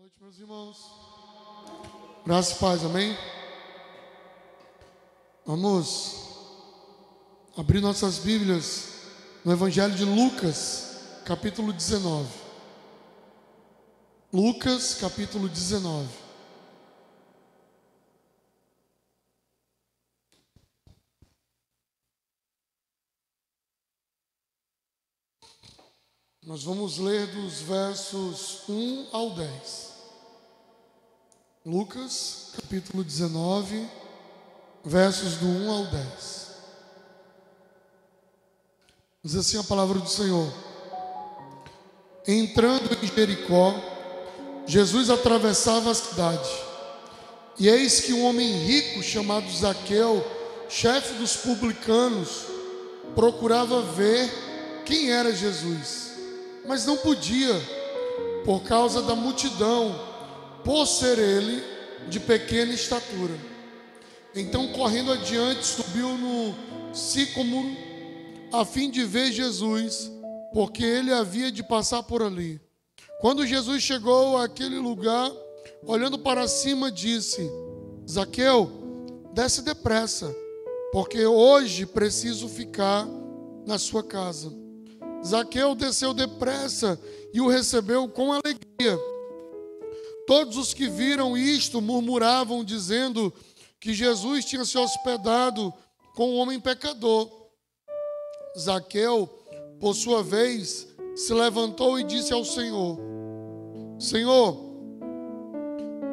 noite, meus irmãos. Graça e paz, amém? Vamos abrir nossas Bíblias no Evangelho de Lucas, capítulo 19. Lucas, capítulo 19. Nós vamos ler dos versos 1 ao 10. Lucas, capítulo 19, versos do 1 ao 10. Diz assim a palavra do Senhor: Entrando em Jericó, Jesus atravessava a cidade. E eis que um homem rico chamado Zaqueu, chefe dos publicanos, procurava ver quem era Jesus, mas não podia, por causa da multidão, por ser ele de pequena estatura. Então, correndo adiante, subiu no sicômoro, a fim de ver Jesus, porque ele havia de passar por ali. Quando Jesus chegou àquele lugar, olhando para cima, disse: Zaqueu, desce depressa, porque hoje preciso ficar na sua casa. Zaqueu desceu depressa e o recebeu com alegria. Todos os que viram isto murmuravam, dizendo que Jesus tinha se hospedado com um homem pecador. Zaqueu, por sua vez, se levantou e disse ao Senhor: Senhor,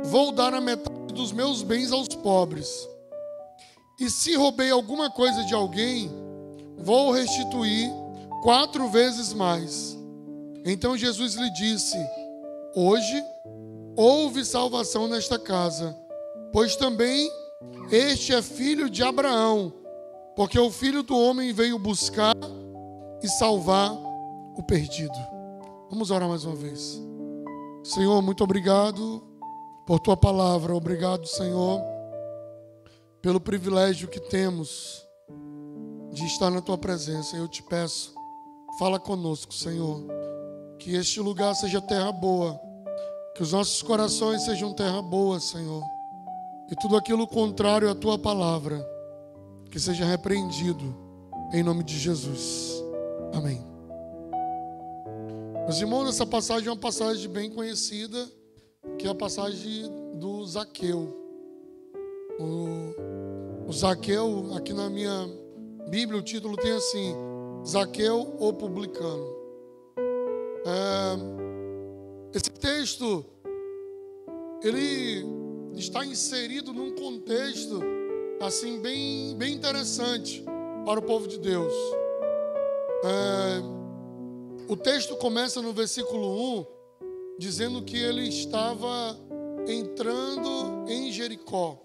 vou dar a metade dos meus bens aos pobres. E se roubei alguma coisa de alguém, vou restituir 4 vezes mais. Então Jesus lhe disse: Hoje houve salvação nesta casa, pois também este é filho de Abraão, porque o Filho do Homem veio buscar e salvar o perdido. Vamos orar mais uma vez. Senhor, muito obrigado por tua palavra. Obrigado, Senhor, pelo privilégio que temos de estar na tua presença. Eu te peço, fala conosco, Senhor, que este lugar seja terra boa, que os nossos corações sejam terra boa, Senhor, e tudo aquilo contrário à tua palavra, que seja repreendido, em nome de Jesus. Amém. Meus irmãos, essa passagem é uma passagem bem conhecida, que é a passagem do Zaqueu. O Zaqueu, aqui na minha Bíblia, o título tem assim: Zaqueu, o publicano. Esse texto, ele está inserido num contexto assim bem interessante para o povo de Deus. O texto começa no versículo 1, dizendo que ele estava entrando em Jericó.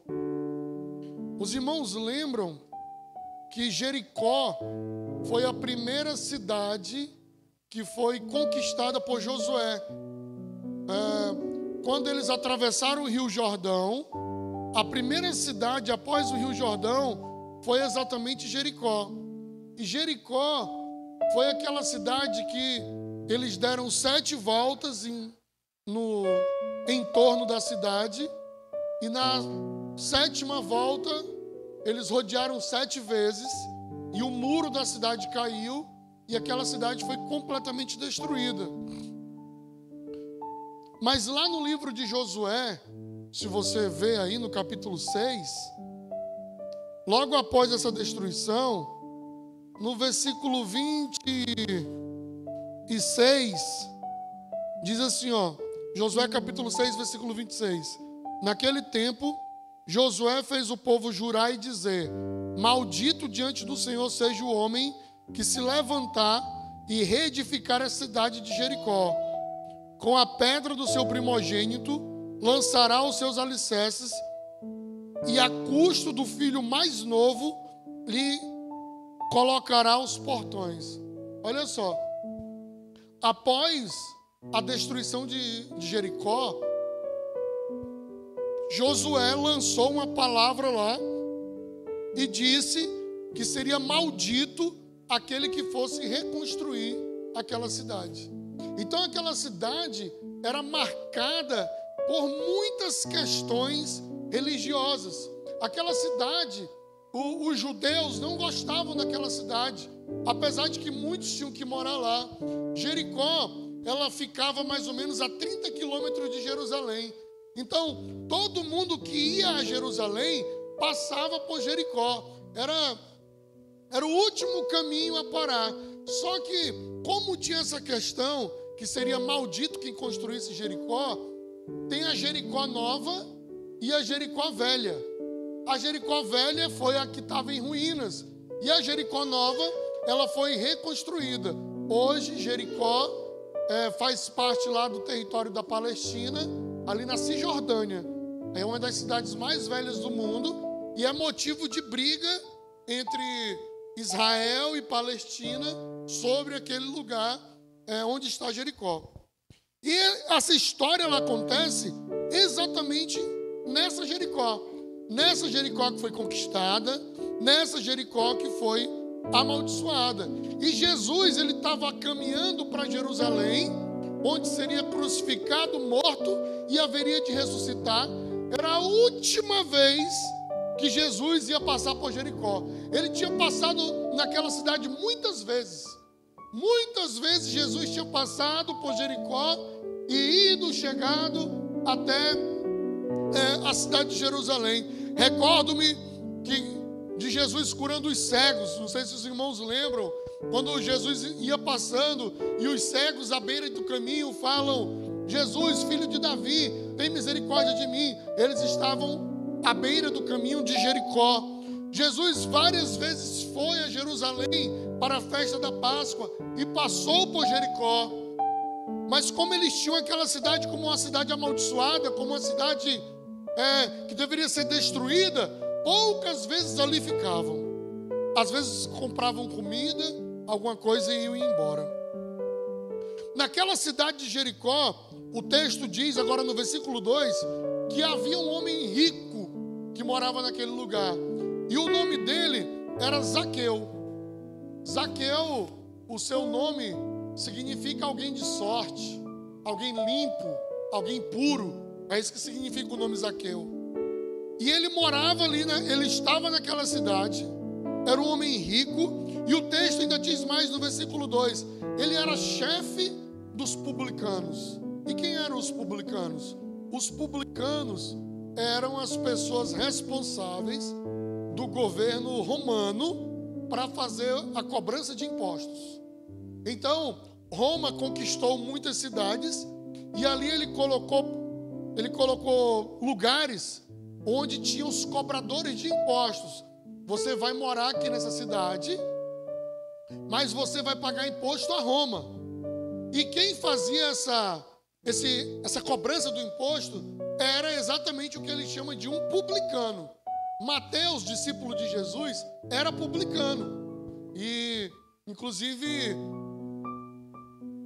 Os irmãos lembram que Jericó foi a primeira cidade que foi conquistada por Josué. Quando eles atravessaram o Rio Jordão, a primeira cidade após o Rio Jordão foi exatamente Jericó. E Jericó foi aquela cidade que eles deram 7 voltas em torno da cidade, e na 7ª volta eles rodearam 7 vezes, e o muro da cidade caiu, e aquela cidade foi completamente destruída. Mas lá no livro de Josué, se você ver aí no capítulo 6, logo após essa destruição, no versículo 26, diz assim, Josué capítulo 6, versículo 26. Naquele tempo, Josué fez o povo jurar e dizer: Maldito diante do Senhor seja o homem que se levantar e reedificar a cidade de Jericó. Com a pedra do seu primogênito lançará os seus alicerces, e a custo do filho mais novo lhe colocará os portões. Olha só, após a destruição de Jericó, Josué lançou uma palavra lá e disse que seria maldito aquele que fosse reconstruir aquela cidade. Então aquela cidade era marcada por muitas questões religiosas. Aquela cidade, os judeus não gostavam daquela cidade, apesar de que muitos tinham que morar lá. Jericó, ela ficava mais ou menos a 30 quilômetros de Jerusalém. Então, todo mundo que ia a Jerusalém passava por Jericó. Era o último caminho a parar. Só que, como tinha essa questão, que seria maldito quem construísse Jericó, tem a Jericó nova e a Jericó velha. A Jericó velha foi a que estava em ruínas. E a Jericó nova, ela foi reconstruída. Hoje, Jericó faz parte lá do território da Palestina, ali na Cisjordânia. É uma das cidades mais velhas do mundo e é motivo de briga entre Israel e Palestina sobre aquele lugar onde está Jericó. E essa história ela acontece exatamente nessa Jericó. Nessa Jericó que foi conquistada, nessa Jericó que foi amaldiçoada. E Jesus, ele estava caminhando para Jerusalém, onde seria crucificado, morto e haveria de ressuscitar. Era a última vez que Jesus ia passar por Jericó. Ele tinha passado naquela cidade muitas vezes. Muitas vezes Jesus tinha passado por Jericó e ido, chegado até a cidade de Jerusalém. Recordo-me de Jesus curando os cegos. Não sei se os irmãos lembram, quando Jesus ia passando e os cegos à beira do caminho falam: Jesus, filho de Davi, tem misericórdia de mim. Eles estavam à beira do caminho de Jericó. Jesus várias vezes foi a Jerusalém para a festa da Páscoa e passou por Jericó. Mas como eles tinham aquela cidade como uma cidade amaldiçoada, como uma cidade que deveria ser destruída, poucas vezes ali ficavam. Às vezes compravam comida, alguma coisa e iam embora. Naquela cidade de Jericó, o texto diz, agora no versículo 2, que havia um homem rico que morava naquele lugar. E o nome dele era Zaqueu. Zaqueu, o seu nome significa alguém de sorte, alguém limpo, alguém puro. É isso que significa o nome Zaqueu. E ele morava ali, ele estava naquela cidade, era um homem rico, e o texto ainda diz mais no versículo 2, ele era chefe dos publicanos. E quem eram os publicanos? Os publicanos eram as pessoas responsáveis do governo romano para fazer a cobrança de impostos. Então, Roma conquistou muitas cidades e ali ele colocou lugares onde tinha os cobradores de impostos. Você vai morar aqui nessa cidade, mas você vai pagar imposto a Roma. E quem fazia essa cobrança do imposto era exatamente o que ele chama de um publicano. Mateus, discípulo de Jesus, era publicano. E, inclusive,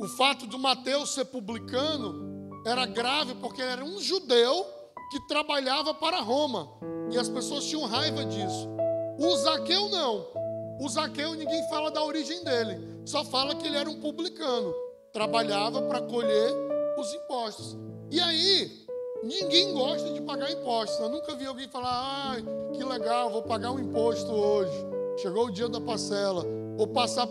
o fato de Mateus ser publicano era grave porque ele era um judeu que trabalhava para Roma. E as pessoas tinham raiva disso. O Zaqueu não. O Zaqueu, ninguém fala da origem dele. Só fala que ele era um publicano. Trabalhava para colher os impostos. E aí, ninguém gosta de pagar impostos. Eu nunca vi alguém falar: ai, que legal, vou pagar um imposto hoje. Chegou o dia da parcela. Ou passar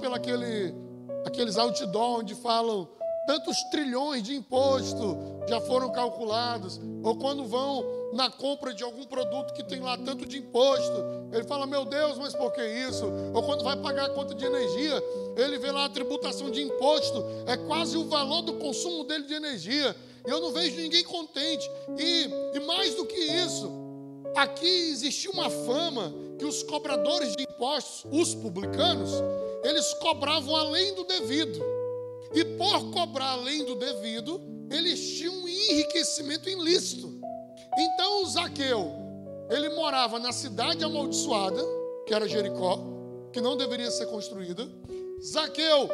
aqueles outdoor onde falam tantos trilhões de imposto já foram calculados. Ou quando vão na compra de algum produto que tem lá tanto de imposto, ele fala: meu Deus, mas por que isso? Ou quando vai pagar a conta de energia, ele vê lá a tributação de imposto, é quase o valor do consumo dele de energia. E eu não vejo ninguém contente. E mais do que isso, aqui existia uma fama que os cobradores de impostos, os publicanos, eles cobravam além do devido. E por cobrar além do devido, eles tinham um enriquecimento ilícito. Então o Zaqueu, ele morava na cidade amaldiçoada, que era Jericó, que não deveria ser construída. Zaqueu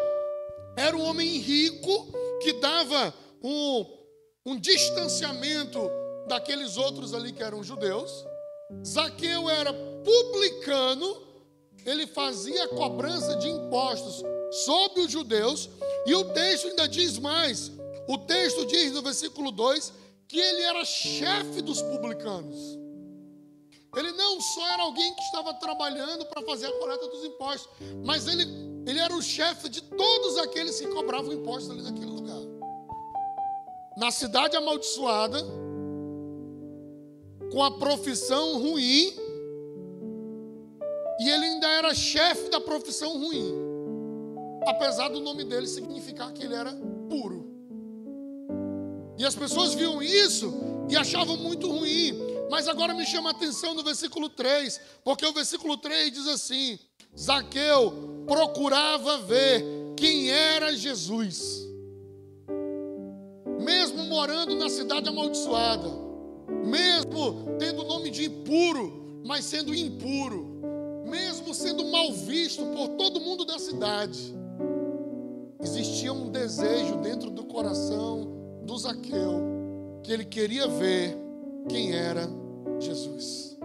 era um homem rico que dava um distanciamento daqueles outros ali que eram judeus. Zaqueu era publicano, ele fazia cobrança de impostos sobre os judeus. E o texto ainda diz mais. O texto diz no versículo 2 que ele era chefe dos publicanos. Ele não só era alguém que estava trabalhando para fazer a coleta dos impostos, mas ele era o chefe de todos aqueles que cobravam impostos ali naquele lugar. Na cidade amaldiçoada, com a profissão ruim, e ele ainda era chefe da profissão ruim, apesar do nome dele significar que ele era puro. E as pessoas viam isso e achavam muito ruim. Mas agora me chama a atenção no versículo 3, porque o versículo 3 diz assim: Zaqueu procurava ver quem era Jesus. Mesmo morando na cidade amaldiçoada, mesmo tendo o nome de impuro, mas sendo impuro, mesmo sendo mal visto por todo mundo da cidade, existia um desejo dentro do coração do Zaqueu, que ele queria ver quem era Jesus.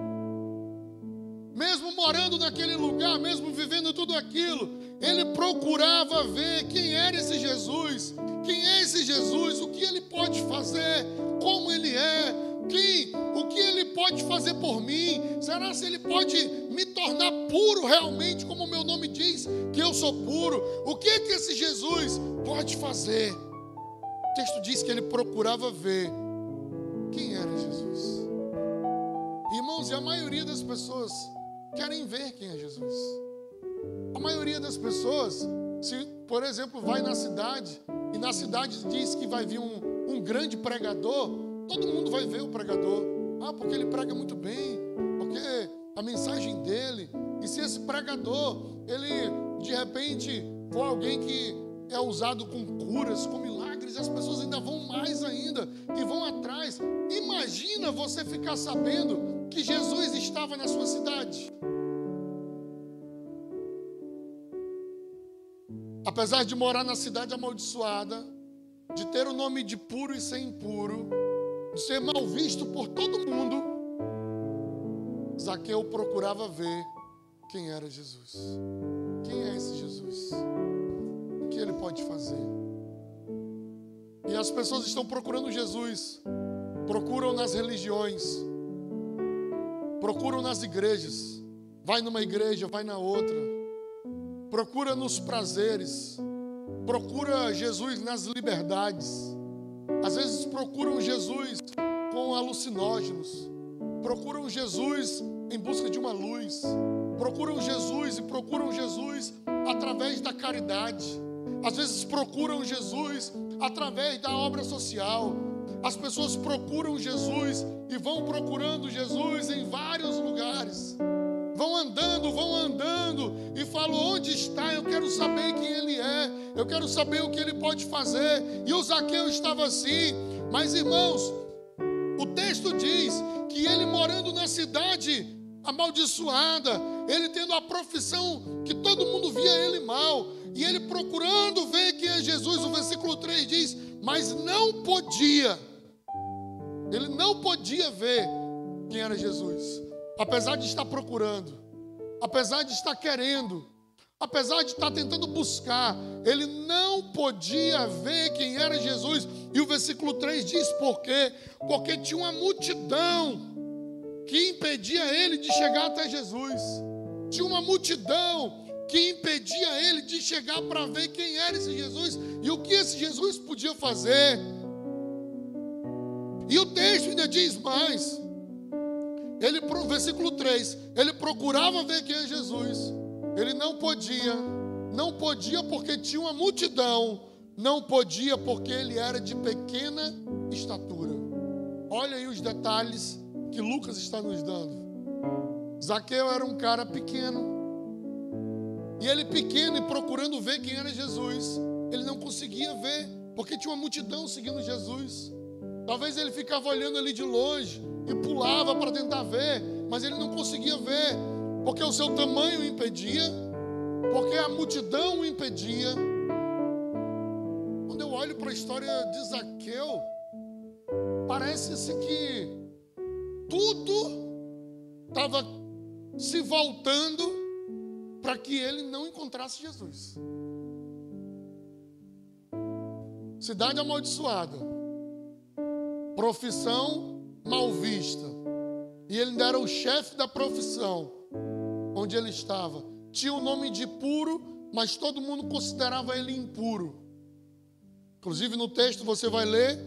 Mesmo morando naquele lugar, mesmo vivendo tudo aquilo, ele procurava ver quem era esse Jesus. Quem é esse Jesus? O que ele pode fazer? Como ele é? O que ele pode fazer por mim? Será se ele pode me tornar puro realmente, como o meu nome diz, que eu sou puro? O que esse Jesus pode fazer? O texto diz que ele procurava ver quem era Jesus. Irmãos, e a maioria das pessoas querem ver quem é Jesus. A maioria das pessoas, se, por exemplo, vai na cidade, e na cidade diz que vai vir um grande pregador, todo mundo vai ver o pregador. Ah, porque ele prega muito bem, porque a mensagem dele. E se esse pregador, ele de repente for alguém que é usado com curas, com milagres, as pessoas ainda vão mais ainda e vão atrás. Imagina você ficar sabendo que Jesus estava na sua cidade. Apesar de morar na cidade amaldiçoada, de ter o nome de puro e ser impuro, de ser mal visto por todo mundo, Zaqueu procurava ver quem era Jesus. Quem é esse Jesus? O que ele pode fazer? E as pessoas estão procurando Jesus, procuram nas religiões, procuram nas igrejas, vai numa igreja, vai na outra, procura nos prazeres, procura Jesus nas liberdades, às vezes procuram Jesus com alucinógenos, procuram Jesus em busca de uma luz, procuram Jesus e procuram Jesus através da caridade, às vezes procuram Jesus através da obra social. As pessoas procuram Jesus e vão procurando Jesus em vários lugares. Vão andando e falam: onde está? Eu quero saber quem ele é, eu quero saber o que ele pode fazer. E o Zaqueu estava assim. Mas, irmãos, o texto diz que ele, morando na cidade amaldiçoada, ele tendo a profissão que todo mundo via ele mal, e ele procurando ver quem é Jesus, o versículo 3 diz: mas não podia. Ele não podia ver quem era Jesus. Apesar de estar procurando, apesar de estar querendo, apesar de estar tentando buscar, ele não podia ver quem era Jesus. E o versículo 3 diz por quê? Porque tinha uma multidão que impedia ele de chegar até Jesus. Tinha uma multidão que impedia ele de chegar para ver quem era esse Jesus e o que esse Jesus podia fazer. E o texto ainda diz mais. Versículo 3, ele procurava ver quem é Jesus. Ele não podia porque tinha uma multidão, não podia porque ele era de pequena estatura. Olha aí os detalhes que Lucas está nos dando. Zaqueu era um cara pequeno, e ele pequeno e procurando ver quem era Jesus, ele não conseguia ver, porque tinha uma multidão seguindo Jesus. Talvez ele ficava olhando ali de longe e pulava para tentar ver, mas ele não conseguia ver, porque o seu tamanho o impedia, porque a multidão o impedia. Quando eu olho para a história de Zaqueu, parece-se que tudo estava se voltando para que ele não encontrasse Jesus. Cidade amaldiçoada, profissão mal vista. E ele ainda era o chefe da profissão onde ele estava. Tinha o nome de puro, mas todo mundo considerava ele impuro. Inclusive no texto você vai ler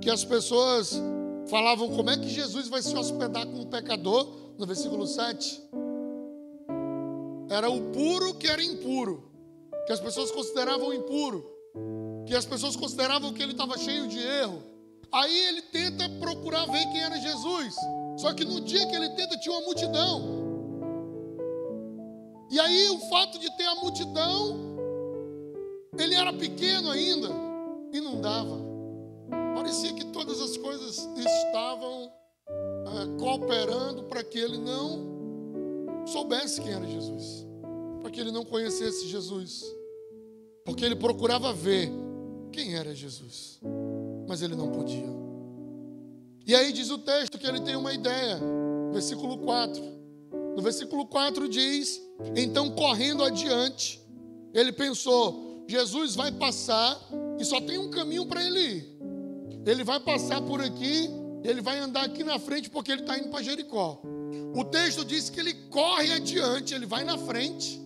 que as pessoas falavam: como é que Jesus vai se hospedar com um pecador? No versículo 7. Era o puro que era impuro, que as pessoas consideravam impuro, que as pessoas consideravam que ele estava cheio de erro. Aí ele tenta procurar ver quem era Jesus. Só que no dia que ele tenta, tinha uma multidão. E aí o fato de ter a multidão, ele era pequeno ainda e não dava. Parecia que todas as coisas estavam cooperando para que ele não soubesse quem era Jesus, para que ele não conhecesse Jesus, porque ele procurava ver quem era Jesus, mas ele não podia. E aí diz o texto que ele tem uma ideia, versículo 4. No versículo 4 diz: então correndo adiante, ele pensou, Jesus vai passar e só tem um caminho para ele ir. Ele vai passar por aqui, ele vai andar aqui na frente porque ele está indo para Jericó. O texto diz que ele corre adiante, ele vai na frente.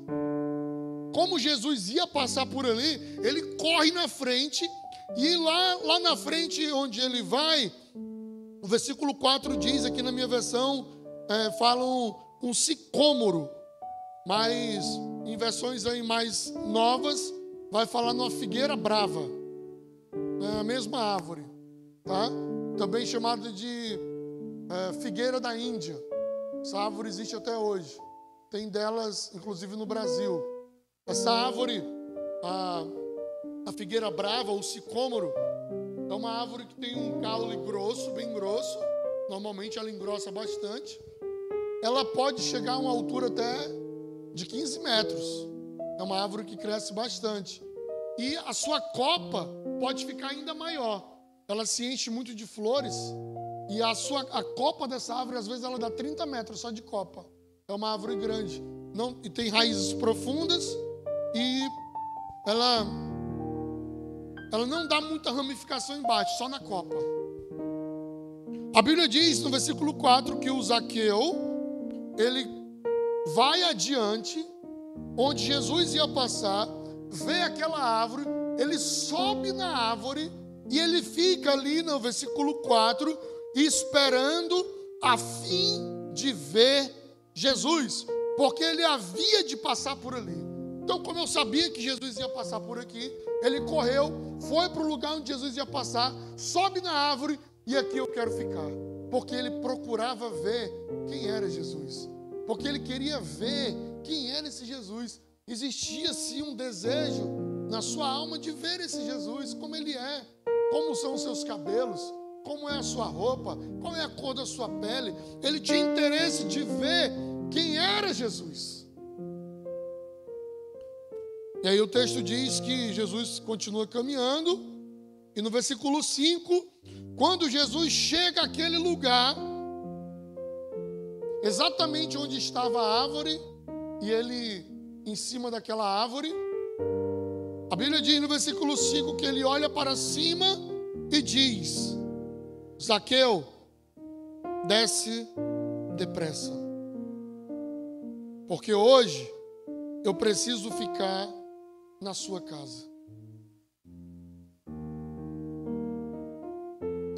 Como Jesus ia passar por ali, ele corre na frente. E lá na frente onde ele vai, o versículo 4 diz, aqui na minha versão, falam um sicômoro. Mas em versões aí mais novas, vai falar numa figueira brava. É a mesma árvore, tá? Também chamada de figueira da Índia. Essa árvore existe até hoje. Tem delas, inclusive, no Brasil. Essa árvore, a figueira brava, o sicômoro, é uma árvore que tem um caule grosso, bem grosso. Normalmente ela engrossa bastante. Ela pode chegar a uma altura até de 15 metros. É uma árvore que cresce bastante. E a sua copa pode ficar ainda maior. Ela se enche muito de flores. E a copa dessa árvore, às vezes, ela dá 30 metros só de copa. É uma árvore grande. E tem raízes profundas. E ela não dá muita ramificação embaixo, só na copa. A Bíblia diz no versículo 4 que o Zaqueu, ele vai adiante, onde Jesus ia passar, vê aquela árvore, ele sobe na árvore e ele fica ali no versículo 4, esperando a fim de ver Jesus, porque ele havia de passar por ali. Então, como eu sabia que Jesus ia passar por aqui, ele correu, foi para o lugar onde Jesus ia passar, sobe na árvore e aqui eu quero ficar. Porque ele procurava ver quem era Jesus. Porque ele queria ver quem era esse Jesus. Existia sim um desejo na sua alma de ver esse Jesus, como ele é, como são os seus cabelos, como é a sua roupa, qual é a cor da sua pele. Ele tinha interesse de ver quem era Jesus. E aí o texto diz que Jesus continua caminhando, e no versículo 5, quando Jesus chega àquele lugar, exatamente onde estava a árvore, e ele em cima daquela árvore, a Bíblia diz no versículo 5 que ele olha para cima e diz: Zaqueu, desce depressa, porque hoje eu preciso ficar na sua casa.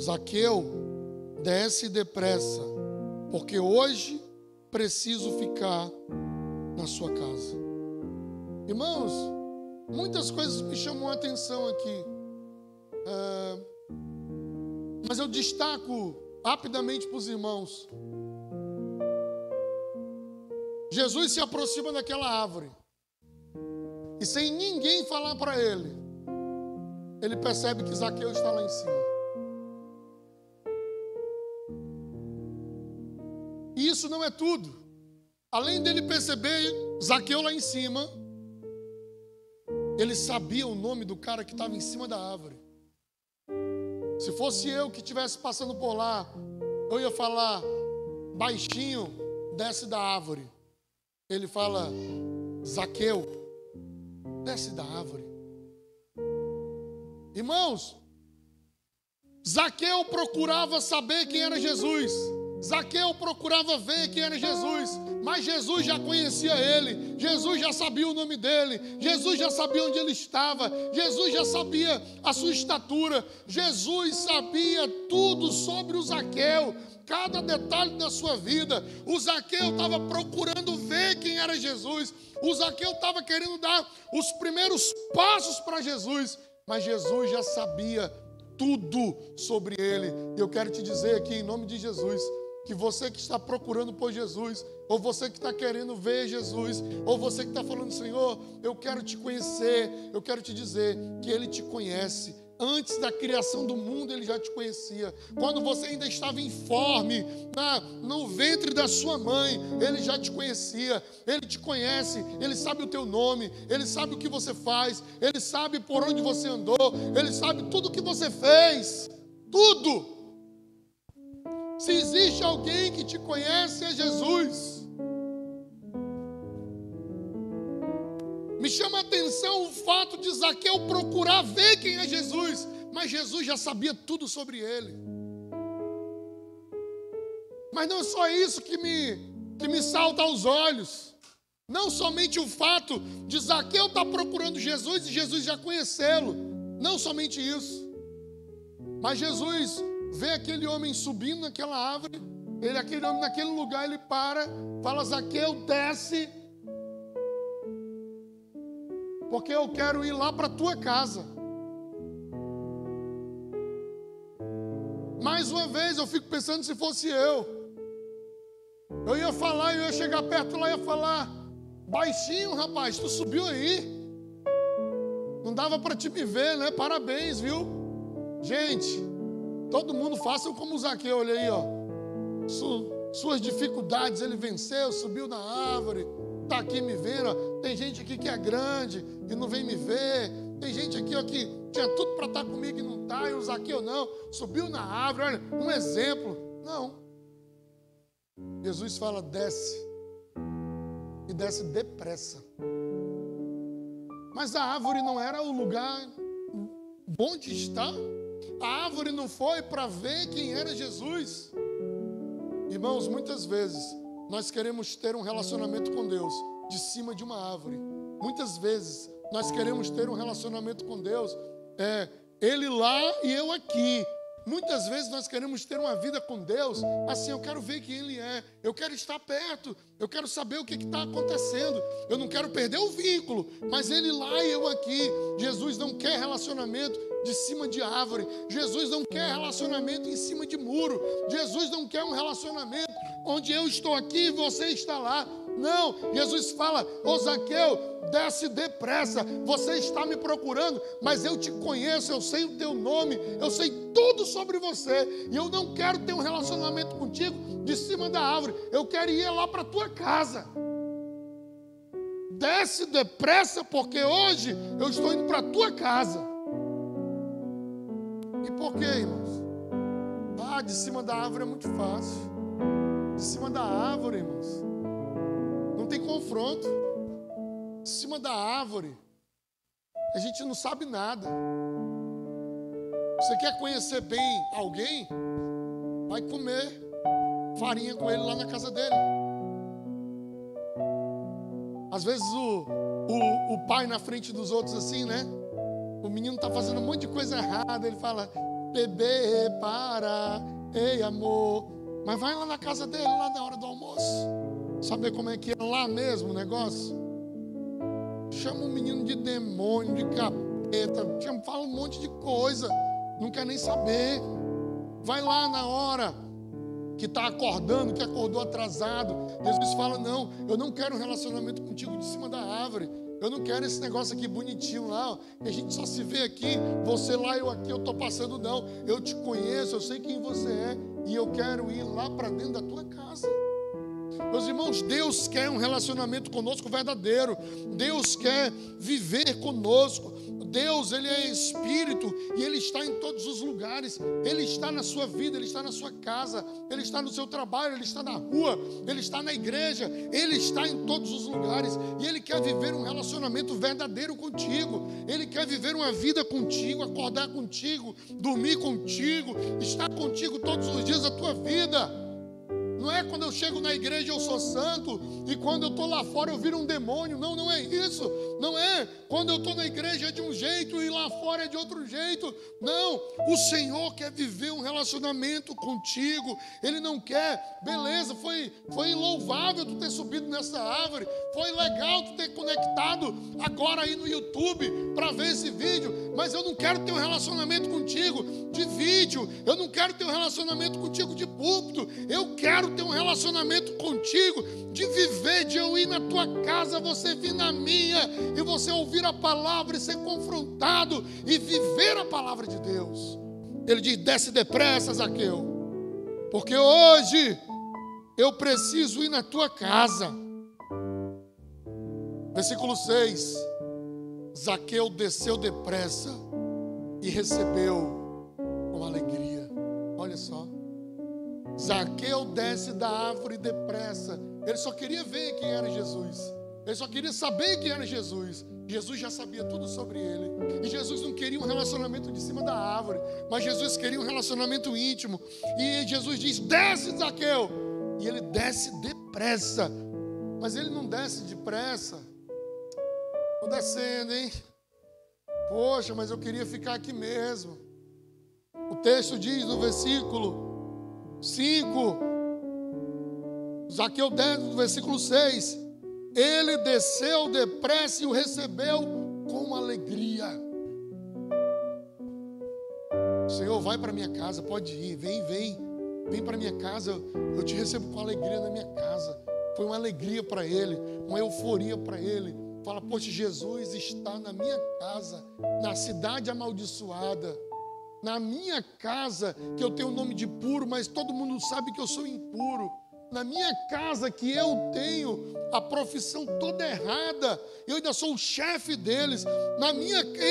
Zaqueu, desce depressa, porque hoje preciso ficar na sua casa. Irmãos, muitas coisas me chamam a atenção aqui, mas eu destaco rapidamente para os irmãos. Jesus se aproxima daquela árvore, e sem ninguém falar para ele, ele percebe que Zaqueu está lá em cima. E isso não é tudo. Além dele perceber Zaqueu lá em cima, ele sabia o nome do cara que estava em cima da árvore. Se fosse eu que estivesse passando por lá, eu ia falar: baixinho, desce da árvore. Ele fala: Zaqueu, desce da árvore. Irmãos, Zaqueu procurava saber quem era Jesus. Zaqueu procurava ver quem era Jesus, mas Jesus já conhecia ele, Jesus já sabia o nome dele, Jesus já sabia onde ele estava, Jesus já sabia a sua estatura, Jesus sabia tudo sobre o Zaqueu, cada detalhe da sua vida. O Zaqueu estava procurando ver quem era Jesus, o Zaqueu estava querendo dar os primeiros passos para Jesus, mas Jesus já sabia tudo sobre ele. E eu quero te dizer aqui, em nome de Jesus, que você que está procurando por Jesus, ou você que está querendo ver Jesus, ou você que está falando, Senhor, eu quero te conhecer, eu quero te dizer que Ele te conhece. Antes da criação do mundo, Ele já te conhecia. Quando você ainda estava informe, no ventre da sua mãe, Ele já te conhecia. Ele te conhece, Ele sabe o teu nome, Ele sabe o que você faz, Ele sabe por onde você andou, Ele sabe tudo o que você fez. Tudo! Se existe alguém que te conhece, é Jesus. Me chama a atenção o fato de Zaqueu procurar ver quem é Jesus, mas Jesus já sabia tudo sobre ele. Mas não é só isso que me salta aos olhos. Não somente o fato de Zaqueu estar procurando Jesus e Jesus já conhecê-lo. Não somente isso. Mas Jesus vê aquele homem subindo naquela árvore, aquele homem naquele lugar, ele para, fala, Zaqueu, desce, porque eu quero ir lá para a tua casa. Mais uma vez eu fico pensando, se fosse eu ia falar, eu ia chegar perto lá e ia falar, baixinho, rapaz, tu subiu aí, não dava para te me ver, né? Parabéns, viu? Gente, todo mundo faça como o Zaqueu, olha aí, ó. Suas dificuldades ele venceu, subiu na árvore, está aqui me vendo, ó. Tem gente aqui que é grande e não vem me ver. Tem gente aqui, ó, que tinha tudo para estar comigo e não está, e o Zaqueu não, subiu na árvore, olha, um exemplo. Não. Jesus fala, desce, e desce depressa. Mas a árvore não era o lugar bom de estar. A árvore não foi para ver quem era Jesus. Irmãos, muitas vezes nós queremos ter um relacionamento com Deus de cima de uma árvore. Muitas vezes nós queremos ter um relacionamento com Deus, Ele lá e eu aqui. Muitas vezes nós queremos ter uma vida com Deus assim, eu quero ver quem Ele é, eu quero estar perto, eu quero saber o que está acontecendo, eu não quero perder o vínculo, mas Ele lá e eu aqui. Jesus não quer relacionamento de cima de árvore, Jesus não quer relacionamento em cima de muro, Jesus não quer um relacionamento onde eu estou aqui e você está lá. Não, Jesus fala, ô Zaqueu, desce depressa, você está me procurando, mas eu te conheço, eu sei o teu nome, eu sei tudo sobre você, e eu não quero ter um relacionamento contigo de cima da árvore, eu quero ir lá para a tua casa. Desce depressa, porque hoje eu estou indo para a tua casa. E por quê, irmãos? De cima da árvore é muito fácil. De cima da árvore, irmãos, não tem confronto. De cima da árvore, a gente não sabe nada. Você quer conhecer bem alguém? Vai comer farinha com ele lá na casa dele. Às vezes o pai na frente dos outros assim, né? O menino está fazendo um monte de coisa errada, ele fala, bebê, para, ei amor. Mas vai lá na casa dele, lá na hora do almoço, saber como é que é lá mesmo o negócio. Chama o menino de demônio, de capeta, fala um monte de coisa, não quer nem saber. Vai lá na hora que está acordando, que acordou atrasado. Jesus fala, não, eu não quero um relacionamento contigo de cima da árvore. Eu não quero esse negócio aqui bonitinho lá, ó, que a gente só se vê aqui, você lá, eu aqui, eu estou passando, não. Eu te conheço, eu sei quem você é, e eu quero ir lá para dentro da tua casa. Meus irmãos, Deus quer um relacionamento conosco verdadeiro. Deus quer viver conosco. Deus, Ele é Espírito e Ele está em todos os lugares. Ele está na sua vida, Ele está na sua casa, Ele está no seu trabalho, Ele está na rua, Ele está na igreja, Ele está em todos os lugares. E Ele quer viver um relacionamento verdadeiro contigo. Ele quer viver uma vida contigo, acordar contigo, dormir contigo, estar contigo todos os dias da tua vida. Não é quando eu chego na igreja eu sou santo e quando eu estou lá fora eu viro um demônio. Não, não é isso. Não é quando eu estou na igreja é de um jeito e lá fora é de outro jeito. Não, o Senhor quer viver um relacionamento contigo. Ele não quer, beleza, foi louvável tu ter subido nessa árvore. Foi legal tu ter conectado agora aí no YouTube para ver esse vídeo. Mas eu não quero ter um relacionamento contigo de vídeo. Eu não quero ter um relacionamento contigo de púlpito. Eu quero ter um relacionamento contigo, de viver, de eu ir na tua casa, você vir na minha, e você ouvir a palavra e ser confrontado, e viver a palavra de Deus. Ele diz, desce depressa, Zaqueu, porque hoje eu preciso ir na tua casa. Versículo 6, Zaqueu desceu depressa e recebeu com alegria. Olha só. Zaqueu desce da árvore depressa. Ele só queria ver quem era Jesus. Ele só queria saber quem era Jesus. Jesus já sabia tudo sobre ele. E Jesus não queria um relacionamento de cima da árvore, mas Jesus queria um relacionamento íntimo. E Jesus diz, desce, Zaqueu. E ele desce depressa. Mas ele não desce depressa. Estou descendo, hein? Poxa, mas eu queria ficar aqui mesmo. O texto diz no versículo 5, Zaqueu 10, no versículo 6, ele desceu depressa e o recebeu com alegria. Senhor, vai para minha casa, pode ir, vem para minha casa, eu te recebo com alegria na minha casa. Foi uma alegria para ele, uma euforia para ele. Fala, poxa, Jesus está na minha casa, na cidade amaldiçoada. Na minha casa, que eu tenho o nome de puro, mas todo mundo sabe que eu sou impuro. Na minha casa, que eu tenho a profissão toda errada, eu ainda sou o chefe deles.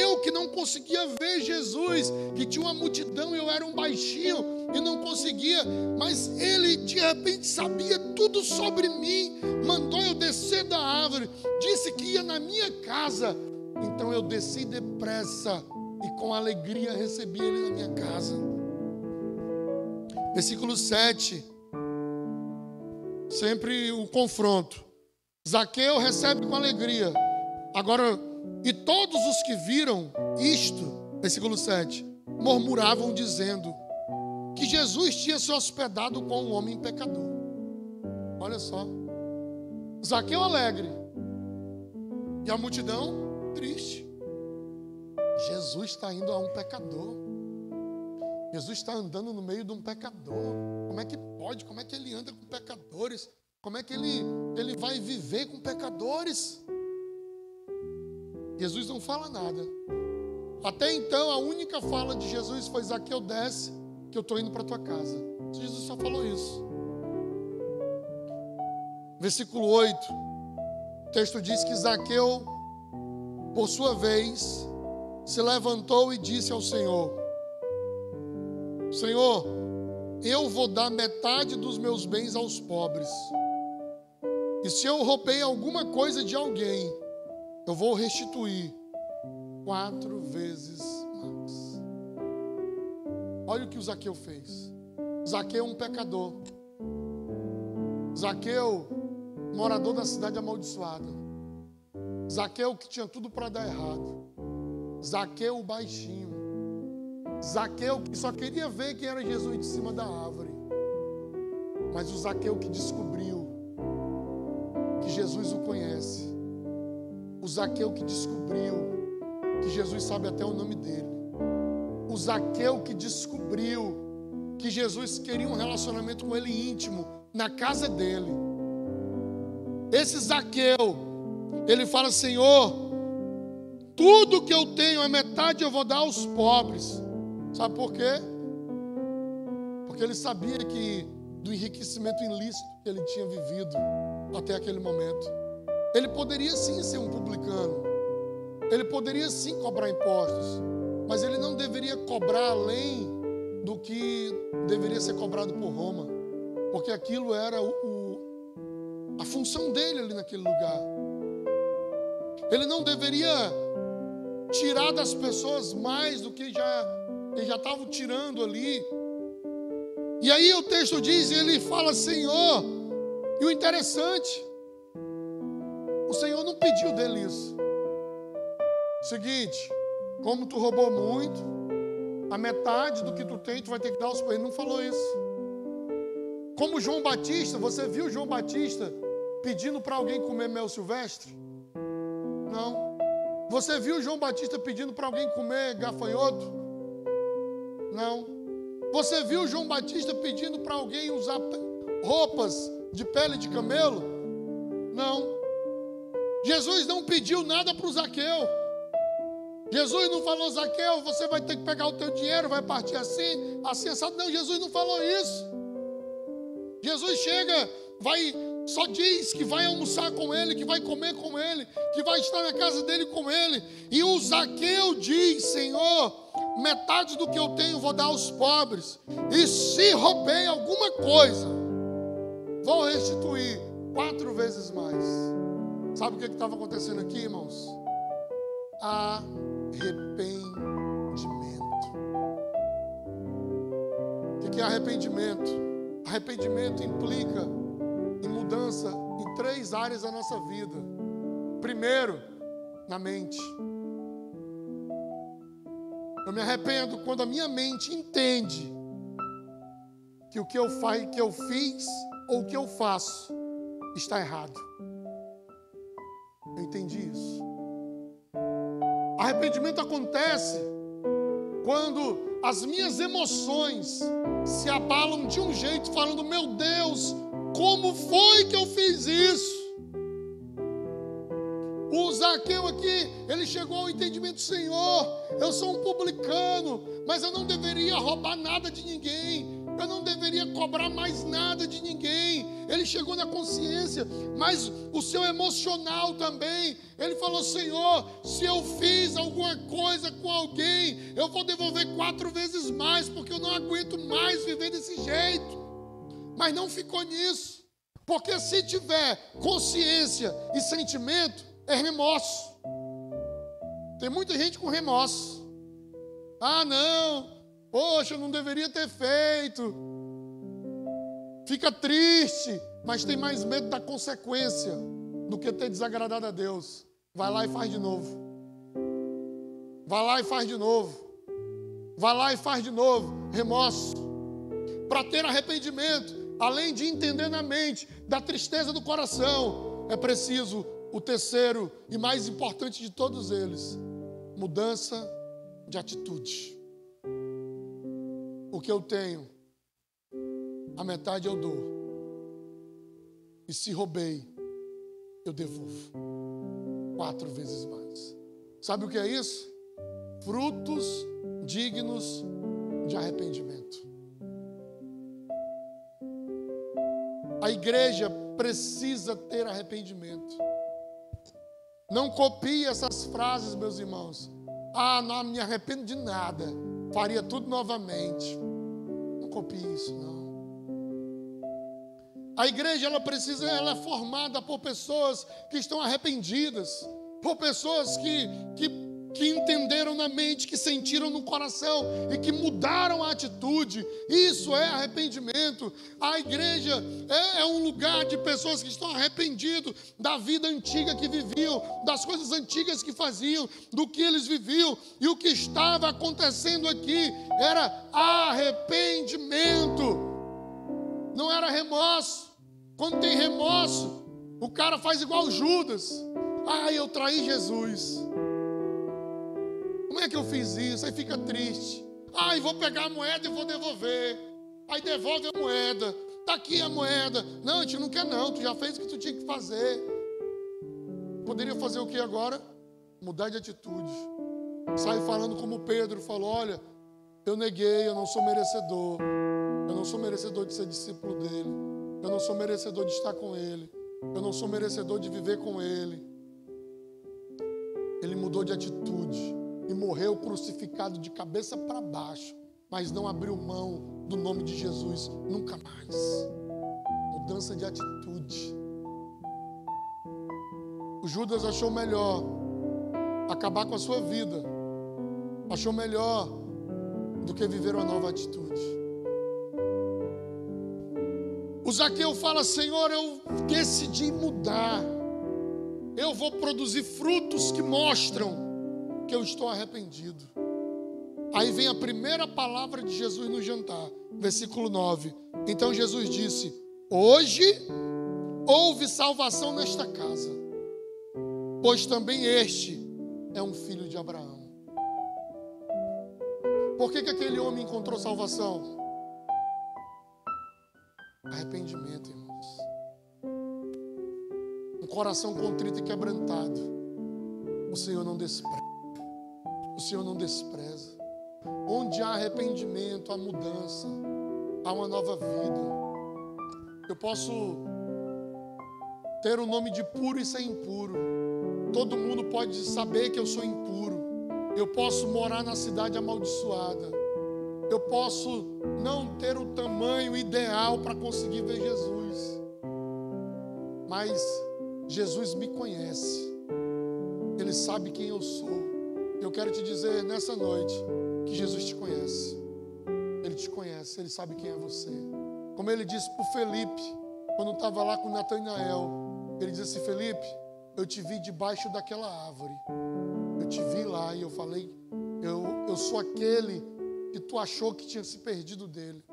Eu que não conseguia ver Jesus, que tinha uma multidão, eu era um baixinho e não conseguia, mas ele de repente sabia tudo sobre mim, mandou eu descer da árvore, disse que ia na minha casa. Então eu desci depressa e com alegria recebi ele na minha casa. Versículo 7. Sempre o confronto. Zaqueu recebe com alegria. Agora, e todos os que viram isto, versículo 7, murmuravam dizendo que Jesus tinha se hospedado com um homem pecador. Olha só. Zaqueu alegre. E a multidão triste. Jesus está indo a um pecador. Jesus está andando no meio de um pecador. Como é que pode? Como é que ele anda com pecadores? Como é que ele vai viver com pecadores? Jesus não fala nada. Até então, a única fala de Jesus foi: Zaqueu, desce, que eu estou indo para a tua casa. Jesus só falou isso. Versículo 8. O texto diz que Zaqueu, por sua vez, se levantou e disse ao Senhor: Senhor, eu vou dar metade dos meus bens aos pobres. E se eu roubei alguma coisa de alguém, eu vou restituir 4 vezes mais. Olha o que o Zaqueu fez. Zaqueu é um pecador. Zaqueu, morador da cidade amaldiçoada. Zaqueu que tinha tudo para dar errado. Zaqueu o baixinho. Zaqueu que só queria ver quem era Jesus de cima da árvore. Mas o Zaqueu que descobriu que Jesus o conhece. O Zaqueu que descobriu que Jesus sabe até o nome dele. O Zaqueu que descobriu que Jesus queria um relacionamento com ele íntimo, na casa dele. Esse Zaqueu, ele fala: Senhor, tudo que eu tenho, a metade eu vou dar aos pobres. Sabe por quê? Porque ele sabia que do enriquecimento ilícito que ele tinha vivido até aquele momento. Ele poderia sim ser um publicano. ele poderia sim cobrar impostos, mas ele não deveria cobrar além do que deveria ser cobrado por Roma, porque aquilo era a função dele ali naquele lugar. Ele não deveria tirar das pessoas mais do que eles já estavam tirando ali. E aí o texto diz, ele fala, Senhor, e o interessante, o Senhor não pediu dele isso. Seguinte, como tu roubou muito, a metade do que tu tem, tu vai ter que dar aos pobres. Ele não falou isso. Como João Batista, você viu João Batista pedindo para alguém comer mel silvestre? Não. Você viu João Batista pedindo para alguém comer gafanhoto? Não. Você viu João Batista pedindo para alguém usar roupas de pele de camelo? Não. Jesus não pediu nada para o Zaqueu. Jesus não falou, Zaqueu, você vai ter que pegar o teu dinheiro, vai partir assim, assado. Não, Jesus não falou isso. Jesus chega, só diz que vai almoçar com ele, que vai comer com ele, que vai estar na casa dele com ele. E o Zaqueu diz, Senhor, metade do que eu tenho vou dar aos pobres. E se roubei alguma coisa, vou restituir 4 vezes mais. Sabe o que estava acontecendo aqui, irmãos? Arrependimento. O que é arrependimento? Arrependimento implica em mudança em 3 áreas da nossa vida. Primeiro, na mente. Eu me arrependo quando a minha mente entende que o que eu fiz ou o que eu faço está errado. Eu entendi isso. Arrependimento acontece quando as minhas emoções se abalam de um jeito, falando, meu Deus, como foi que eu fiz isso? O Zaqueu aqui, ele chegou ao entendimento, Senhor, eu sou um publicano, mas eu não deveria roubar nada de ninguém, eu não deveria cobrar mais nada de ninguém. Ele chegou na consciência, mas o seu emocional também. Ele falou, Senhor, se eu fiz alguma coisa com alguém, eu vou devolver 4 vezes mais, porque eu não aguento mais viver desse jeito. Mas não ficou nisso, porque se tiver consciência e sentimento, é remorso. Tem muita gente com remorso. Ah, não, poxa, eu não deveria ter feito. Fica triste, mas tem mais medo da consequência do que ter desagradado a Deus. Vai lá e faz de novo. Vai lá e faz de novo. Vai lá e faz de novo. Remorso. Para ter arrependimento, além de entender na mente da tristeza do coração, é preciso o terceiro e mais importante de todos eles: mudança de atitude. O que eu tenho, a metade eu dou. E se roubei, eu devolvo 4 vezes mais. Sabe o que é isso? Frutos dignos de arrependimento. A igreja precisa ter arrependimento. Não copie essas frases, meus irmãos. Ah, não me arrependo de nada. Faria tudo novamente. Não copie isso, não. A igreja, ela é formada por pessoas que estão arrependidas, por pessoas que entenderam na mente, que sentiram no coração e que mudaram a atitude. Isso é arrependimento. A igreja é um lugar de pessoas que estão arrependidos da vida antiga que viviam, das coisas antigas que faziam, do que eles viviam. E o que estava acontecendo aqui era arrependimento. Não era remorso. Quando tem remorso, o cara faz igual Judas. Ah, eu traí Jesus. Como é que eu fiz isso? Aí fica triste. Ah, e vou pegar a moeda e vou devolver. Aí devolve a moeda. Está aqui a moeda. Não, a gente não quer não. Tu já fez o que tu tinha que fazer. Poderia fazer o que agora? Mudar de atitude. Sai falando como Pedro falou: olha, eu neguei, eu não sou merecedor. Eu não sou merecedor de ser discípulo dele. Eu não sou merecedor de estar com ele. Eu não sou merecedor de viver com ele. Ele mudou de atitude e morreu crucificado de cabeça para baixo, mas não abriu mão do nome de Jesus nunca mais. Mudança de atitude. O Judas achou melhor acabar com a sua vida, achou melhor do que viver uma nova atitude. O Zaqueu fala: Senhor, eu decidi mudar, eu vou produzir frutos que mostram que eu estou arrependido. Aí vem a primeira palavra de Jesus no jantar, versículo 9. Então Jesus disse: hoje houve salvação nesta casa, pois também este é um filho de Abraão. Por que aquele homem encontrou salvação? Arrependimento, irmãos. Um coração contrito e quebrantado, o Senhor não despreza. O Senhor não despreza. Onde há arrependimento, há mudança, há uma nova vida. Eu posso ter o nome de puro e ser impuro. Todo mundo pode saber que eu sou impuro. Eu posso morar na cidade amaldiçoada. Eu posso não ter o tamanho ideal para conseguir ver Jesus. Mas Jesus me conhece. Ele sabe quem eu sou. Eu quero te dizer nessa noite que Jesus te conhece. Ele te conhece, Ele sabe quem é você. Como Ele disse para o Felipe, quando estava lá com Natanael, Ele disse assim: Felipe, eu te vi debaixo daquela árvore. Eu te vi lá e eu falei, eu sou aquele que tu achou que tinha se perdido dele.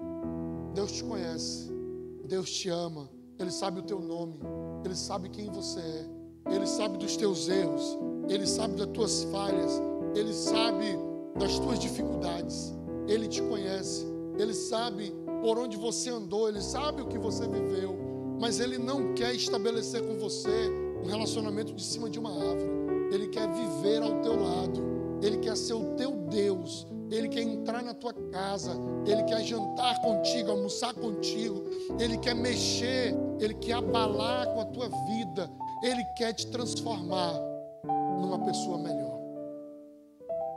Deus te conhece, Deus te ama, Ele sabe o teu nome, Ele sabe quem você é, Ele sabe dos teus erros, Ele sabe das tuas falhas, Ele sabe das tuas dificuldades, Ele te conhece, Ele sabe por onde você andou, Ele sabe o que você viveu, mas Ele não quer estabelecer com você um relacionamento de cima de uma árvore. Ele quer viver ao teu lado, Ele quer ser o teu Deus, Ele quer entrar na tua casa, Ele quer jantar contigo, almoçar contigo, Ele quer mexer, Ele quer abalar com a tua vida, Ele quer te transformar numa pessoa melhor.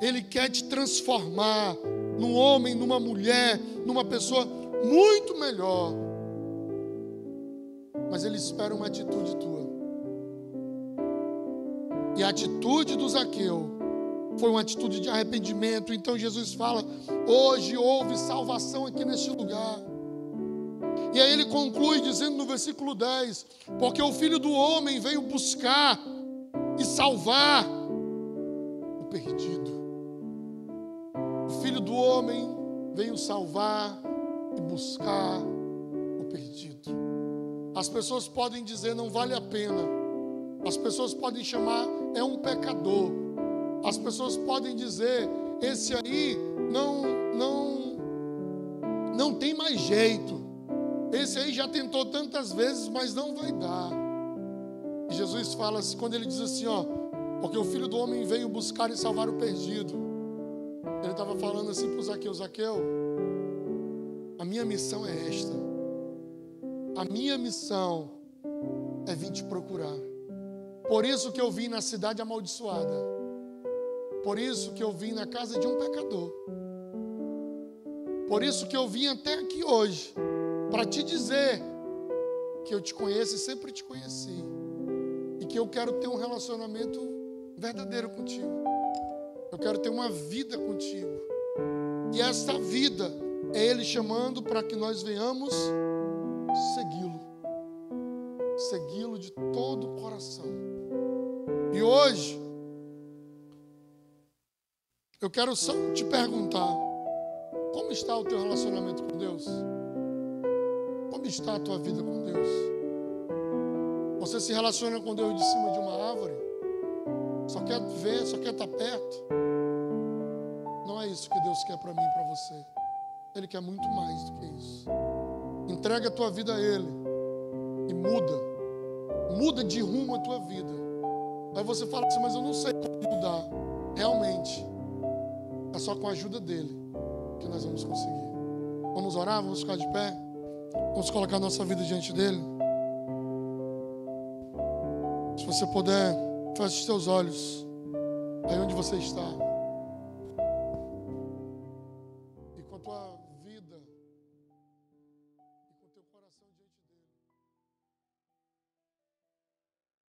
Ele quer te transformar num homem, numa mulher, numa pessoa muito melhor. Mas Ele espera uma atitude tua. E a atitude do Zaqueu foi uma atitude de arrependimento. Então Jesus fala: hoje houve salvação aqui neste lugar. E aí ele conclui dizendo no versículo 10: porque o Filho do Homem veio buscar e salvar o perdido. O Filho do Homem veio salvar e buscar o perdido. As pessoas podem dizer: não vale a pena. As pessoas podem chamar: é um pecador. As pessoas podem dizer: esse aí não tem mais jeito. Esse aí já tentou tantas vezes, mas não vai dar. E Jesus fala assim, quando Ele diz assim, porque o Filho do Homem veio buscar e salvar o perdido. Ele estava falando assim para o Zaqueu: Zaqueu, a minha missão é esta. A minha missão é vir te procurar. Por isso que eu vim na cidade amaldiçoada. Por isso que eu vim na casa de um pecador. Por isso que eu vim até aqui hoje, para te dizer que eu te conheço e sempre te conheci. E que eu quero ter um relacionamento verdadeiro contigo. Eu quero ter uma vida contigo. E essa vida é Ele chamando para que nós venhamos segui-lo. Segui-lo de todo o coração. E hoje, eu quero só te perguntar: como está o teu relacionamento com Deus? Como está a tua vida com Deus? Você se relaciona com Deus de cima de uma árvore? Só quer ver, só quer estar perto? Não é isso que Deus quer para mim e para você. Ele quer muito mais do que isso. Entrega a tua vida a Ele e muda. Muda de rumo a tua vida. Aí você fala assim: mas eu não sei como mudar. Realmente, é só com a ajuda dEle que nós vamos conseguir. Vamos orar, vamos ficar de pé. Vamos colocar a nossa vida diante dEle. Se você puder, feche os teus olhos. aí onde você está.